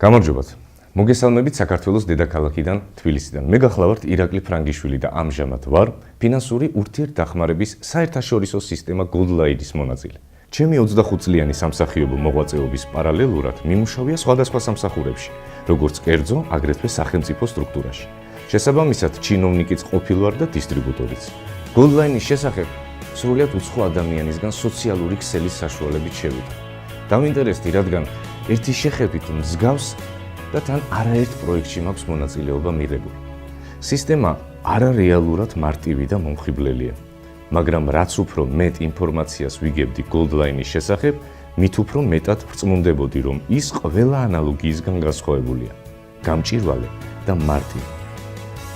გამარჯობათ. მოგესალმებით საქართველოს დედაქალაქიდან თბილისიდან. მე გახლავართ ირაკლი ფრანგიშვილი და ამჟამად ვარ ფინანსური ურთიერთდახმარების საერთაშორისო სისტემა Goldline-ის მონაწილე. ჩემი 25 წლიანი სამსახიობო მოღვაწეობის პარალელურად მიმუშავია სხვადასხვა სამსახურებში, როგორც კერძო, აგრეთვე სახელმწიფო სტრუქტურაში. შესაბამისად, ჩინოვნიკიც ყოფილვარ და დისტრიბუტორიც. Goldline-ის შესახებ სრულიად უცხო ადამიანისგან სოციალური ქსელის საშუალებით შევიდა. დავინტერესდი, რადგან ერთი შეხედვით მსგავს და თან არაერთ პროექტში მაქვს მონაწილეობა მიღებული. სისტემა არარეალურად მარტივი და მომხიბვლელია, მაგრამ რაც უფრო მეტ ინფორმაციას ვიგებდი Goldline-ის შესახებ, მით უფრო მეტად ვწმუნდებოდი, რომ ის ყველა ანალოგიისგან განსხვავებულია, გამჭვირვალე და მარტივი.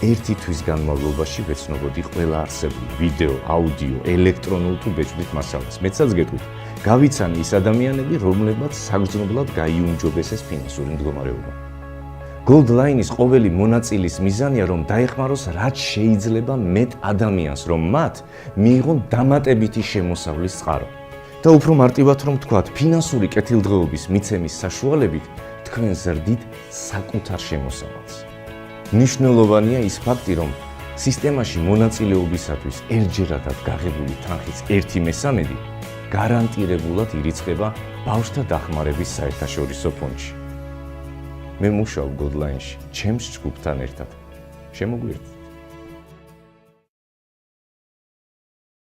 ერთი თვის განმავლობაში ვეცნობოდი ყველა არსებული ვიდეო, აუდიო, ელექტრონულ თუ ბეჭდით მასალას. მეცაც გეტყვით, გავიცანი ის ადამიანები, რომლებმაც საგრძნობლად გაიუმჯობესეს ფინანსური მდგომარეობა. Goldline-ის ყოველი მონაწილის მიზანია, რომ დაეხმაროს რაც შეიძლება მეტ ადამიანს, რომ მათ მიიღონ დამატებითი შემოსავლის წყარო. და უფრო მარტივად რომ ვთქვათ, ფინანსური კეთილდღეობის მიცემის საშუალებით თქვენ ზრდით საკუთარ შემოსავალს. მნიშვნელოვანია ის ფაქტი, რომ სისტემაში მონაწილეობისათვის ერთჯერადად გაღებული თანხის 1/3 გარანტირებულად ირიცხება ბავშვთა დახმარების საერთაშორისო ფონდში. მე მუშაობ Goldline-ში, ჩემს ჯგუფთან ერთად. შემოგვიერთდით.